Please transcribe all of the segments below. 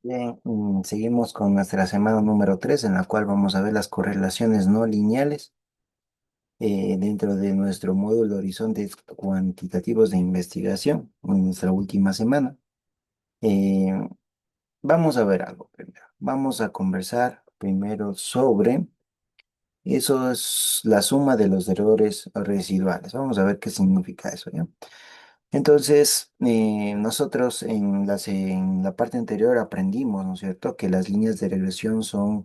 Bien, seguimos con nuestra semana número 3 en la cual vamos a ver las correlaciones no lineales dentro de nuestro módulo de horizontes cuantitativos de investigación en nuestra última semana. Eh, Vamos a ver algo primero. Vamos a conversar primero sobre eso es la suma de los errores residuales. Vamos a ver qué significa eso, ¿ya? Entonces, nosotros en la parte anterior aprendimos, ¿no es cierto?, que las líneas de regresión son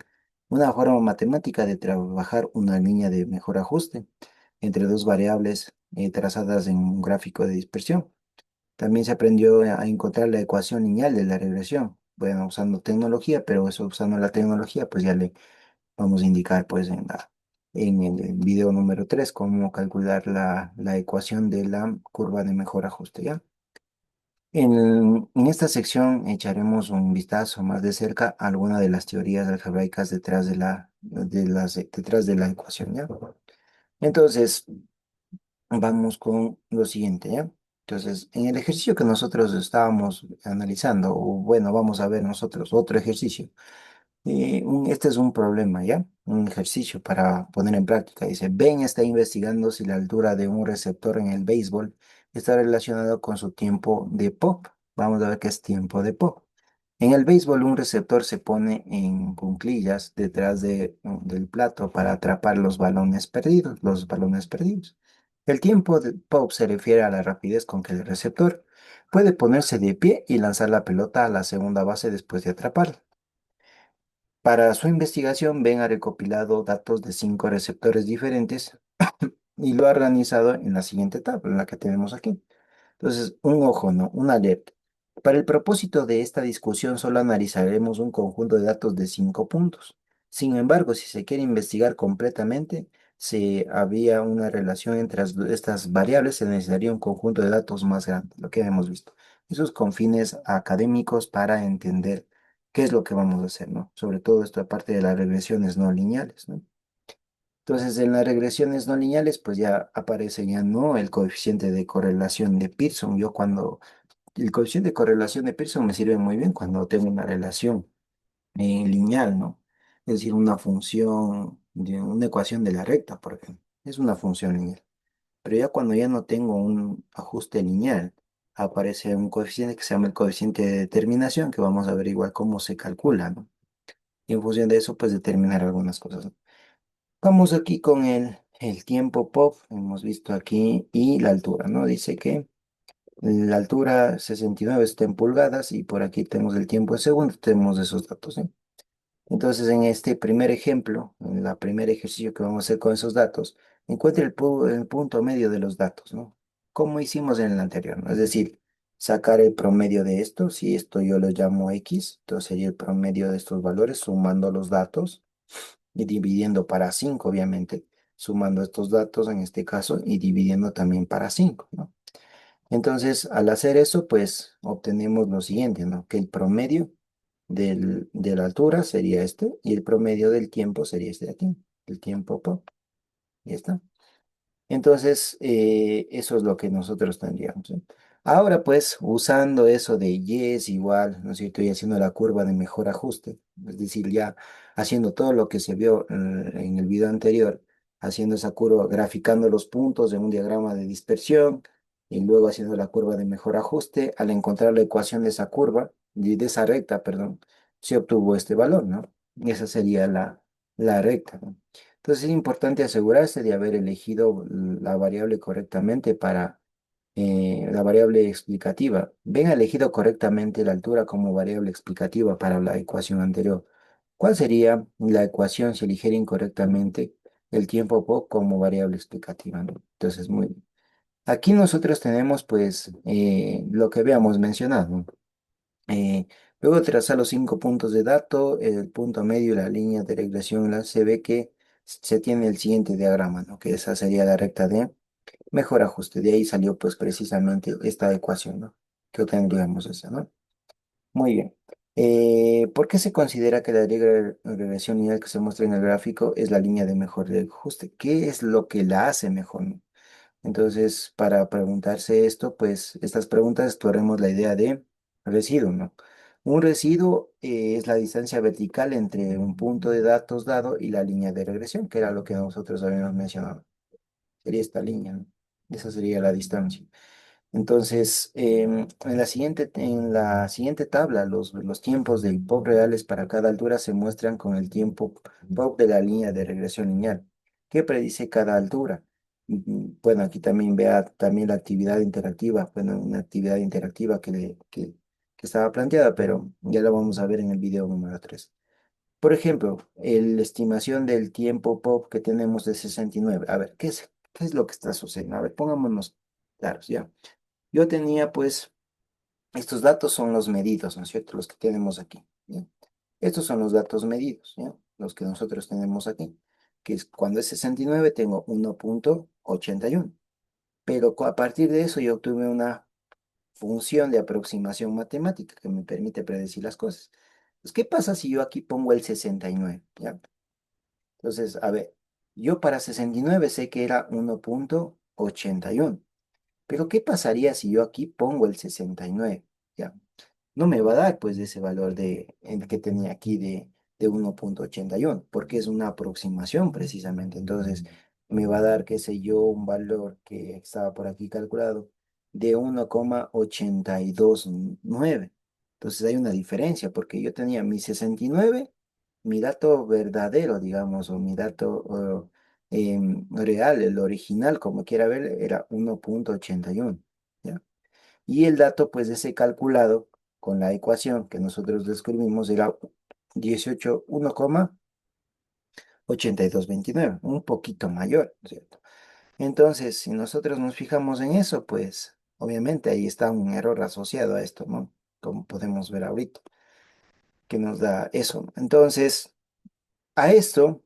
una forma matemática de trabajar una línea de mejor ajuste entre dos variables trazadas en un gráfico de dispersión. También se aprendió a encontrar la ecuación lineal de la regresión, bueno, usando tecnología, pero eso usando la tecnología, pues ya le vamos a indicar pues en el video número 3 cómo calcular la ecuación de la curva de mejor ajuste, ¿ya? En esta sección echaremos un vistazo más de cerca a alguna de las teorías algebraicas detrás de la ecuación, ¿ya? Entonces, vamos con lo siguiente, ¿ya? Entonces, en el ejercicio que nosotros estábamos analizando, o bueno, vamos a ver nosotros otro ejercicio. Este es un problema, ¿ya? Un ejercicio para poner en práctica. Dice, Ben está investigando si la altura de un receptor en el béisbol está relacionado con su tiempo de pop. Vamos a ver qué es tiempo de pop. En el béisbol, un receptor se pone en cuclillas detrás del plato para atrapar los balones perdidos. El tiempo de pop se refiere a la rapidez con que el receptor puede ponerse de pie y lanzar la pelota a la segunda base después de atraparla. Para su investigación, Ben ha recopilado datos de 5 receptores diferentes y lo ha organizado en la siguiente tabla, en la que tenemos aquí. Entonces, un ojo, ¿no? Un alert. Para el propósito de esta discusión, solo analizaremos un conjunto de datos de 5 puntos. Sin embargo, si se quiere investigar completamente, si había una relación entre estas variables, se necesitaría un conjunto de datos más grande, lo que hemos visto. Esos con fines académicos para entender qué es lo que vamos a hacer, ¿no? Sobre todo esto aparte de las regresiones no lineales, ¿no? Entonces, en las regresiones no lineales, pues ya aparece ya no el coeficiente de correlación de Pearson. El coeficiente de correlación de Pearson me sirve muy bien cuando tengo una relación lineal, ¿no? Es decir, una función, de una ecuación de la recta, por ejemplo. Es una función lineal. Pero ya cuando ya no tengo un ajuste lineal, aparece un coeficiente que se llama el coeficiente de determinación, que vamos a averiguar cómo se calcula, ¿no? Y en función de eso, pues determinar algunas cosas, ¿no? Vamos aquí con el tiempo pop, hemos visto aquí, y la altura, ¿no? Dice que la altura 69 está en pulgadas y por aquí tenemos el tiempo en segundos, tenemos esos datos, ¿sí? Entonces, en este primer ejemplo, en la primer ejercicio que vamos a hacer con esos datos, encuentre el punto medio de los datos, ¿no? Como hicimos en el anterior, ¿no? Es decir, sacar el promedio de esto, si esto yo lo llamo X, entonces sería el promedio de estos valores sumando los datos y dividiendo para 5 obviamente, sumando estos datos en este caso y dividiendo también para 5, ¿no? Entonces, al hacer eso, pues obtenemos lo siguiente, ¿no? Que el promedio de la altura sería este y el promedio del tiempo sería este de aquí, el tiempo por, ya está. Entonces, eso es lo que nosotros tendríamos, ¿sí? Ahora, pues, usando eso de y es igual, ¿no es cierto? Y haciendo la curva de mejor ajuste, es decir, ya haciendo todo lo que se vio en el video anterior, haciendo esa curva, graficando los puntos en un diagrama de dispersión y luego haciendo la curva de mejor ajuste, al encontrar la ecuación de esa curva, de esa recta, perdón, se obtuvo este valor, ¿no? Y esa sería la recta, ¿no? Entonces es importante asegurarse de haber elegido la variable correctamente para la variable explicativa. Ben ha elegido correctamente la altura como variable explicativa para la ecuación anterior. ¿Cuál sería la ecuación si eligiera incorrectamente el tiempo po como variable explicativa, ¿no? Entonces, muy bien. Aquí nosotros tenemos pues lo que habíamos mencionado, ¿no? Eh, Luego de trazar los 5 puntos de dato, el punto medio y la línea de regresión, se ve que se tiene el siguiente diagrama, ¿no? Que esa sería la recta de mejor ajuste. De ahí salió pues precisamente esta ecuación, ¿no? Que tendríamos esa, ¿no? Muy bien. ¿Por qué se considera que la regresión lineal que se muestra en el gráfico es la línea de mejor ajuste? ¿Qué es lo que la hace mejor, ¿no? Entonces, para preguntarse esto, pues estas preguntas exploremos la idea de residuo, ¿no? Un residuo es la distancia vertical entre un punto de datos dado y la línea de regresión, que era lo que nosotros habíamos mencionado. Sería esta línea, ¿no? Esa sería la distancia. Entonces, en la siguiente tabla, los tiempos del POP reales para cada altura se muestran con el tiempo POP de la línea de regresión lineal. ¿Qué predice cada altura? Bueno, aquí también vea también la actividad interactiva, bueno, una actividad interactiva que estaba planteada, pero ya la vamos a ver en el video número 3. Por ejemplo, la estimación del tiempo POP que tenemos de 69. A ver, qué es lo que está sucediendo? A ver, pongámonos claros, ¿ya? Yo tenía, pues, estos datos son los medidos, ¿no es cierto? Los que tenemos aquí, ¿ya? Estos son los datos medidos, ¿ya? Los que nosotros tenemos aquí, que es cuando es 69 tengo 1,81. Pero a partir de eso yo obtuve una función de aproximación matemática que me permite predecir las cosas. Pues, ¿qué pasa si yo aquí pongo el 69? ¿Ya? Entonces, a ver, yo para 69 sé que era 1,81. Pero ¿qué pasaría si yo aquí pongo el 69? ¿Ya? No me va a dar pues ese valor el que tenía aquí de 1,81 porque es una aproximación precisamente. Entonces me va a dar, qué sé yo, un valor que estaba por aquí calculado de 1,829. Entonces hay una diferencia porque yo tenía mi 69, mi dato verdadero, digamos, o mi dato real, el original, como quiera ver, era 1,81. ¿Ya? Y el dato, pues, de ese calculado con la ecuación que nosotros descubrimos era 18, 1,8229, un poquito mayor, ¿cierto? Entonces, si nosotros nos fijamos en eso, pues, obviamente ahí está un error asociado a esto, ¿no? Como podemos ver ahorita, que nos da eso, ¿no? Entonces, a esto,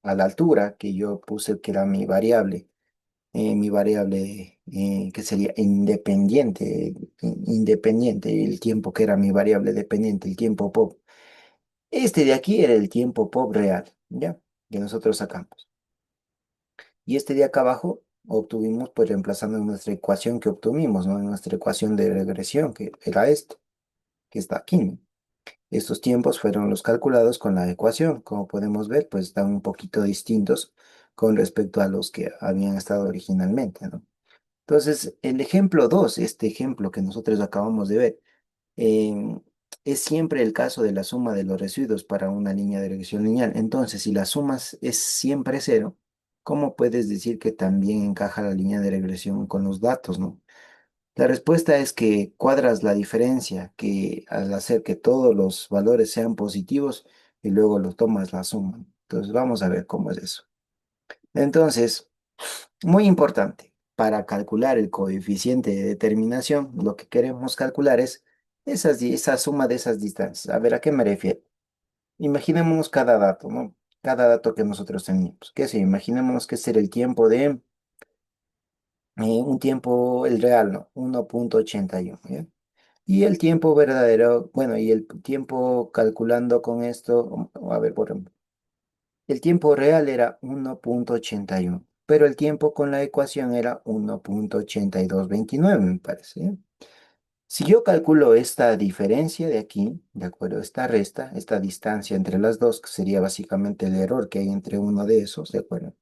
a la altura que yo puse que era mi variable que sería independiente, el tiempo que era mi variable dependiente, el tiempo pop. Este de aquí era el tiempo pop real, ¿ya? Que nosotros sacamos. Y este de acá abajo obtuvimos, pues reemplazando nuestra ecuación que obtuvimos, ¿no? Nuestra ecuación de regresión, que era esto, que está aquí, ¿no? Estos tiempos fueron los calculados con la ecuación. Como podemos ver, pues están un poquito distintos con respecto a los que habían estado originalmente, ¿no? Entonces, el ejemplo 2, este ejemplo que nosotros acabamos de ver, em, es siempre el caso de la suma de los residuos para una línea de regresión lineal. Entonces, si la suma es siempre cero, ¿cómo puedes decir que también encaja la línea de regresión con los datos, no? La respuesta es que cuadras la diferencia que al hacer que todos los valores sean positivos y luego lo tomas la suma. Entonces, vamos a ver cómo es eso. Entonces, muy importante, para calcular el coeficiente de determinación, lo que queremos calcular es esa suma de esas distancias. A ver, ¿a qué me refiero? Imaginémonos cada dato, ¿no? Cada dato que nosotros teníamos. ¿Qué sé? Imaginémonos que será el tiempo un tiempo, el real, ¿no? 1,81, ¿ya? Y el tiempo verdadero, bueno, y el tiempo calculando con esto, a ver, por ejemplo. El tiempo real era 1,81, pero el tiempo con la ecuación era 1,8229, me parece. ¿Eh? Si yo calculo esta diferencia de aquí, de acuerdo, esta resta, esta distancia entre las dos, que sería básicamente el error que hay entre uno de esos, ¿de acuerdo?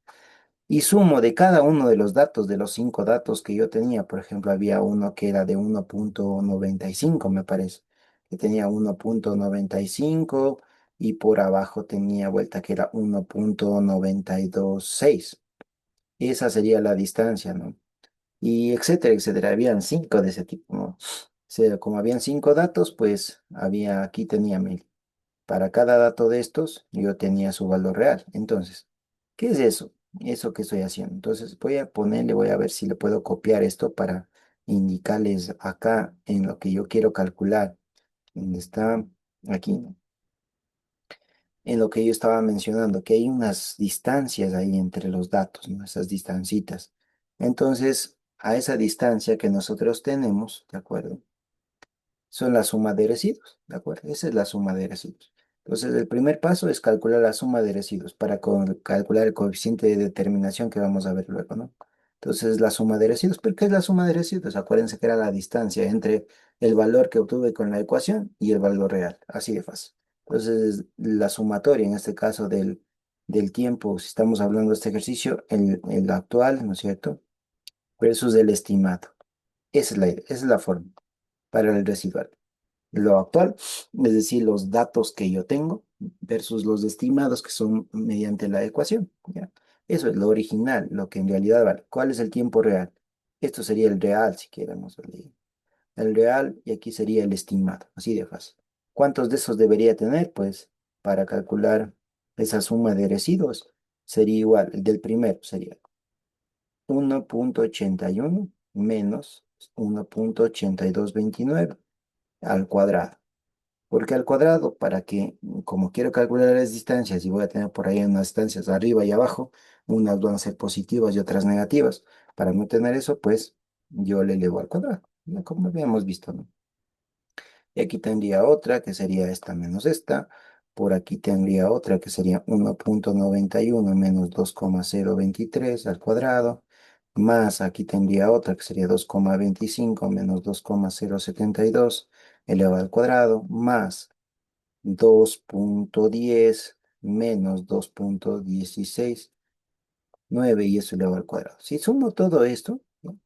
Y sumo de cada uno de los datos, de los 5 datos que yo tenía, por ejemplo, había uno que era de 1,95, me parece, que tenía 1,95 y por abajo tenía vuelta que era 1,926. Esa sería la distancia, ¿no? Y etcétera, etcétera. Habían 5 de ese tipo, ¿no? O sea, como habían 5 datos, pues aquí tenía 1000. Para cada dato de estos, yo tenía su valor real. Entonces, ¿qué es eso? Eso que estoy haciendo. Entonces, voy a ver si le puedo copiar esto para indicarles acá en lo que yo quiero calcular. ¿Dónde está? Aquí, ¿no? En lo que yo estaba mencionando, que hay unas distancias ahí entre los datos, ¿no? Esas distancitas. Entonces, a esa distancia que nosotros tenemos, ¿de acuerdo? Son la suma de residuos, ¿de acuerdo? Esa es la suma de residuos. Entonces, el primer paso es calcular la suma de residuos para calcular el coeficiente de determinación que vamos a ver luego, ¿no? Entonces, la suma de residuos, ¿pero qué es la suma de residuos? Acuérdense que era la distancia entre el valor que obtuve con la ecuación y el valor real, así de fácil. Entonces, la sumatoria, en este caso del tiempo, si estamos hablando de este ejercicio, el actual, ¿no es cierto? Versus el estimado. Esa es la forma para el residual. Lo actual, es decir, los datos que yo tengo versus los estimados que son mediante la ecuación, ¿ya? Eso es lo original, lo que en realidad vale. ¿Cuál es el tiempo real? Esto sería el real, si queremos. El real y aquí sería el estimado, así de fácil. ¿Cuántos de esos debería tener? Pues para calcular esa suma de residuos sería igual, el del primero sería 1,81 menos 1,8229 al cuadrado. ¿Por qué al cuadrado? Para que, como quiero calcular las distancias y voy a tener por ahí unas distancias arriba y abajo, unas van a ser positivas y otras negativas. Para no tener eso, pues yo le elevo al cuadrado, ¿no? Como habíamos visto, ¿no? Y aquí tendría otra que sería esta menos esta. Por aquí tendría otra que sería 1,91 menos 2,023 al cuadrado. Más aquí tendría otra que sería 2,25 menos 2,072 elevado al cuadrado. Más 2,10 menos 2,16,9 y eso elevado al cuadrado. Si sumo todo esto, ¿no?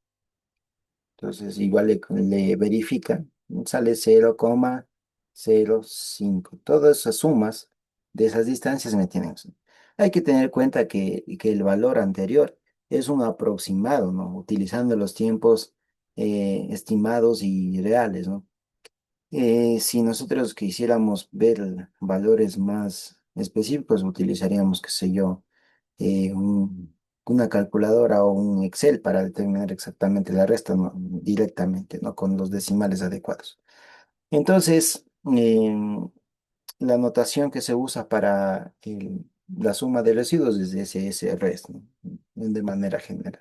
Entonces igual le verifican, sale 0,05. Todas esas sumas de esas distancias me tienen. Hay que tener en cuenta que el valor anterior es un aproximado, ¿no? Utilizando los tiempos estimados y reales, ¿no? Si nosotros quisiéramos ver valores más específicos, utilizaríamos, qué sé yo, una calculadora o un Excel para determinar exactamente la resta, ¿no? Directamente, ¿no? Con los decimales adecuados. Entonces, la notación que se usa para la suma de residuos es SSRS, ¿no? De manera general.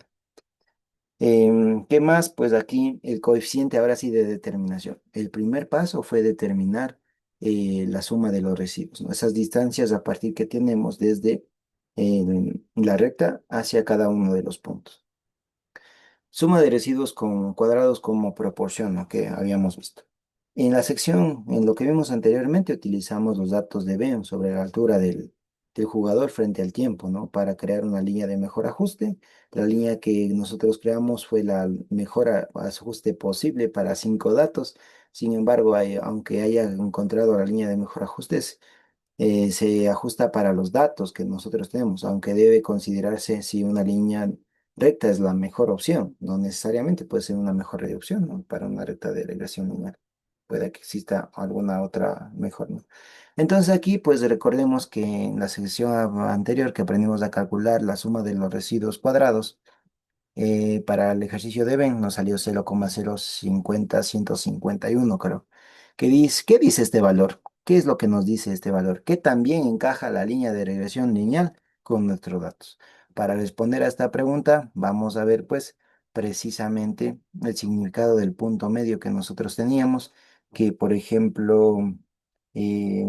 ¿Qué más? Pues aquí el coeficiente ahora sí de determinación. El primer paso fue determinar la suma de los residuos, ¿no? Esas distancias a partir que tenemos desde la recta hacia cada uno de los puntos. Suma de residuos con cuadrados como proporción, ¿no? Que habíamos visto. En la sección, en lo que vimos anteriormente, utilizamos los datos de Venn sobre la altura del jugador frente al tiempo, ¿no? Para crear una línea de mejor ajuste. La línea que nosotros creamos fue la mejor ajuste posible para 5 datos. Sin embargo, aunque haya encontrado la línea de mejor ajustes, se ajusta para los datos que nosotros tenemos, aunque debe considerarse si una línea recta es la mejor opción. No necesariamente puede ser una mejor opción, ¿no? Para una recta de regresión lineal. Puede que exista alguna otra mejor, ¿no? Entonces aquí, pues recordemos que en la sección anterior que aprendimos a calcular la suma de los residuos cuadrados, para el ejercicio de Venn nos salió 0,050151, creo. ¿Qué dice este valor? ¿Qué es lo que nos dice este valor? ¿Qué también encaja la línea de regresión lineal con nuestros datos? Para responder a esta pregunta, vamos a ver pues precisamente el significado del punto medio que nosotros teníamos, que por ejemplo, eh,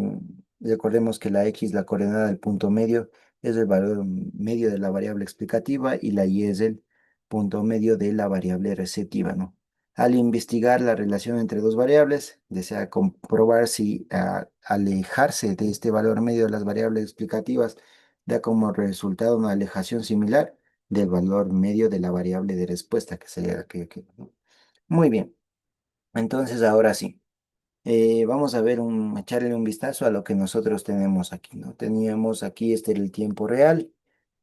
recordemos que la x, la coordenada del punto medio, es el valor medio de la variable explicativa y la y es el punto medio de la variable receptiva, ¿no? Al investigar la relación entre dos variables, desea comprobar si alejarse de este valor medio de las variables explicativas da como resultado una alejación similar del valor medio de la variable de respuesta, que sería la ¿no? Muy bien, entonces ahora sí. Vamos a ver echarle un vistazo a lo que nosotros tenemos aquí, ¿no? Teníamos aquí, este era el tiempo real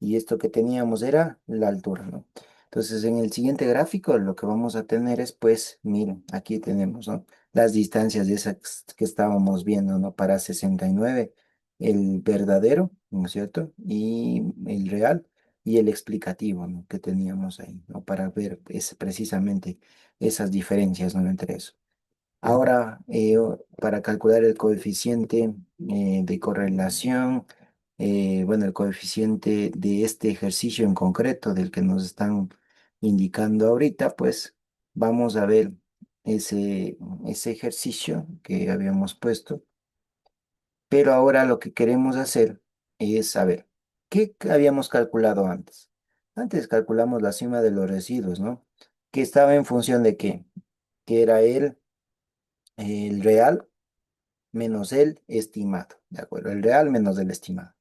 y esto que teníamos era la altura, ¿no? Entonces, en el siguiente gráfico lo que vamos a tener es, pues, miren, aquí tenemos, ¿no? Las distancias de esas que estábamos viendo, ¿no? Para 69 el verdadero, ¿no es cierto? Y el real y el explicativo, ¿no? Que teníamos ahí, ¿no? Para ver precisamente esas diferencias, ¿no? Entre eso. Ahora, para calcular el coeficiente de correlación, bueno, el coeficiente de este ejercicio en concreto del que nos están indicando ahorita, pues vamos a ver ese ejercicio que habíamos puesto, pero ahora lo que queremos hacer es saber, ¿qué habíamos calculado antes? Antes calculamos la suma de los residuos, ¿no? Que estaba en función de qué, que era el real menos el estimado, ¿de acuerdo? El real menos el estimado.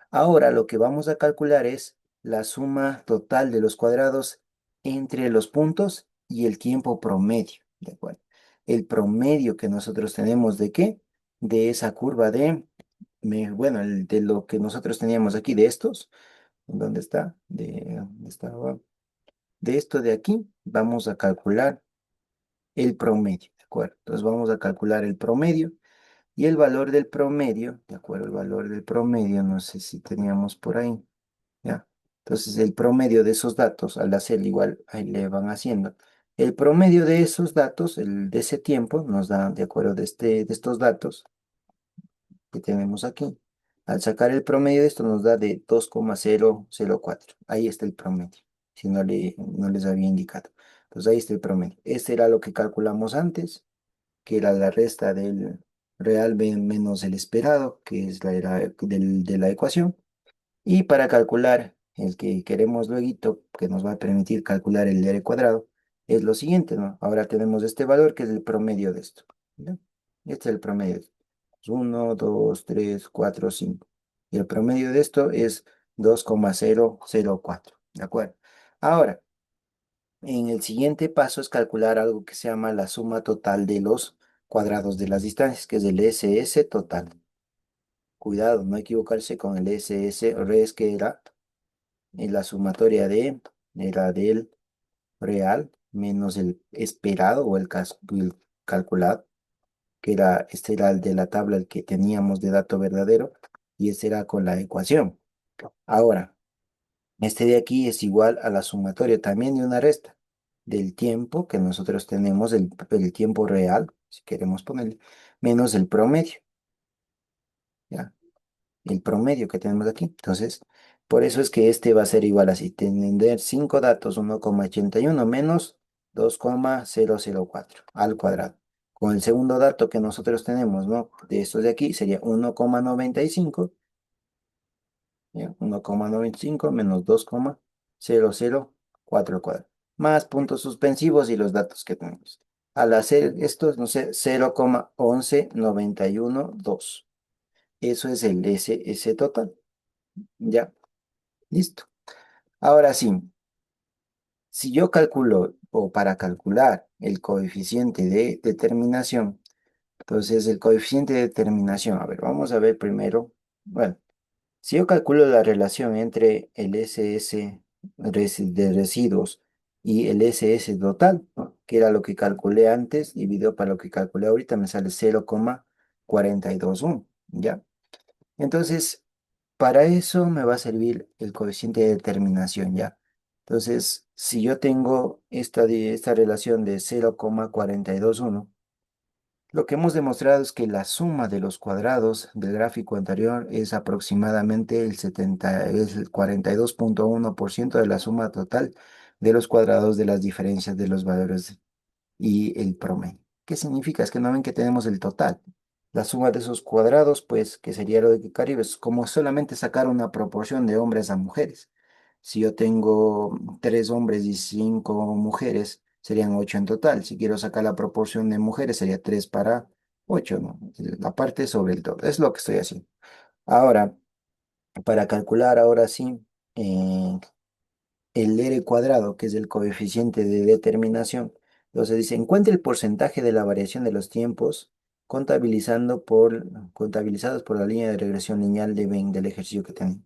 Ahora lo que vamos a calcular es la suma total de los cuadrados entre los puntos y el tiempo promedio, ¿de acuerdo? El promedio que nosotros tenemos de qué? De esa curva bueno, de lo que nosotros teníamos aquí, de estos, ¿dónde está? ¿Dónde estaba? De esto de aquí, vamos a calcular el promedio, ¿de acuerdo? Entonces vamos a calcular el promedio y el valor del promedio, ¿de acuerdo? El valor del promedio, no sé si teníamos por ahí. ¿Ya? Entonces, el promedio de esos datos, al hacer igual, ahí le van haciendo. El promedio de esos datos, de ese tiempo, nos da, de acuerdo de estos datos que tenemos aquí. Al sacar el promedio de esto, nos da de 2,004. Ahí está el promedio, si no les había indicado. Entonces, ahí está el promedio. Este era lo que calculamos antes, que era la resta del real menos el esperado, que es de la ecuación. Y para calcular el que queremos luego, que nos va a permitir calcular el R cuadrado, es lo siguiente, ¿no? Ahora tenemos este valor que es el promedio de esto. ¿Ya? Este es el promedio. 1, 2, 3, 4, 5. Y el promedio de esto es 2,004. ¿De acuerdo? Ahora, en el siguiente paso es calcular algo que se llama la suma total de los cuadrados de las distancias, que es el SS total. Cuidado, no equivocarse con el SS res, que era la sumatoria era del real menos el esperado o el calculado, que este era el de la tabla, el que teníamos de dato verdadero, y este era con la ecuación. Ahora, este de aquí es igual a la sumatoria también de una resta del tiempo que nosotros tenemos, el tiempo real, si queremos ponerle, menos el promedio, ¿ya? El promedio que tenemos aquí. Entonces, por eso es que este va a ser igual así, tener 5 datos, 1,81 menos 2,004 al cuadrado. Con el segundo dato que nosotros tenemos, ¿no? De estos de aquí sería 1,95, ¿ya? 1,95 menos 2,004 al cuadrado. Más puntos suspensivos y los datos que tenemos. Al hacer esto, no sé, 0,11912. Eso es el SS total. Ya, listo. Ahora sí, si yo calculo o para calcular el coeficiente de determinación, entonces el coeficiente de determinación, a ver, vamos a ver primero, bueno, si yo calculo la relación entre el SS de residuos y el SS total, ¿no? Que era lo que calculé antes, dividido para lo que calculé ahorita, me sale 0,421, ¿ya? Entonces, para eso me va a servir el coeficiente de determinación, ¿ya? Entonces, si yo tengo esta relación de 0,421, lo que hemos demostrado es que la suma de los cuadrados del gráfico anterior es aproximadamente es el 42,1% de la suma total de los cuadrados de las diferencias de los valores y el promedio. ¿Qué significa? Es que no ven que tenemos el total. La suma de esos cuadrados, pues, que sería lo de Caribe, es como solamente sacar una proporción de hombres a mujeres. Si yo tengo 3 hombres y 5 mujeres, serían 8 en total. Si quiero sacar la proporción de mujeres, sería 3 para 8, ¿no? La parte sobre el todo. Es lo que estoy haciendo. Ahora, para calcular ahora sí, eh, el R cuadrado, que es el coeficiente de determinación. Entonces dice, encuentre el porcentaje de la variación de los tiempos contabilizados por la línea de regresión lineal de Venn del ejercicio que tengo.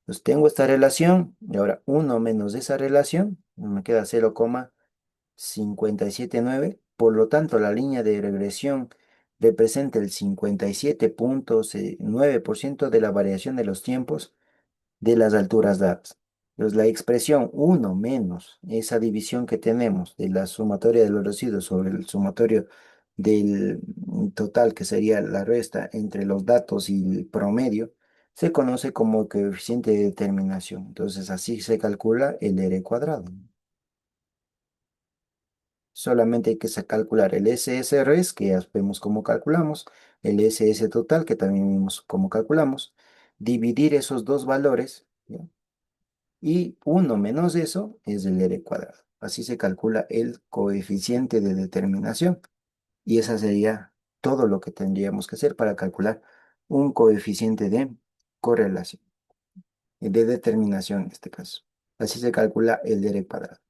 Entonces tengo esta relación y ahora uno menos esa relación me queda 0,579. Por lo tanto, la línea de regresión representa el 57,9% de la variación de los tiempos de las alturas dadas. Entonces, la expresión uno menos esa división que tenemos de la sumatoria de los residuos sobre el sumatorio del total, que sería la resta entre los datos y el promedio, se conoce como coeficiente de determinación. Entonces, así se calcula el R cuadrado. Solamente hay que calcular el SSRS, que ya vemos cómo calculamos, el SS total, que también vimos cómo calculamos, dividir esos dos valores, ¿ya? y uno menos eso es el r cuadrado. Así se calcula el coeficiente de determinación y esa sería todo lo que tendríamos que hacer para calcular un coeficiente de correlación, de determinación en este caso. Así se calcula el r cuadrado.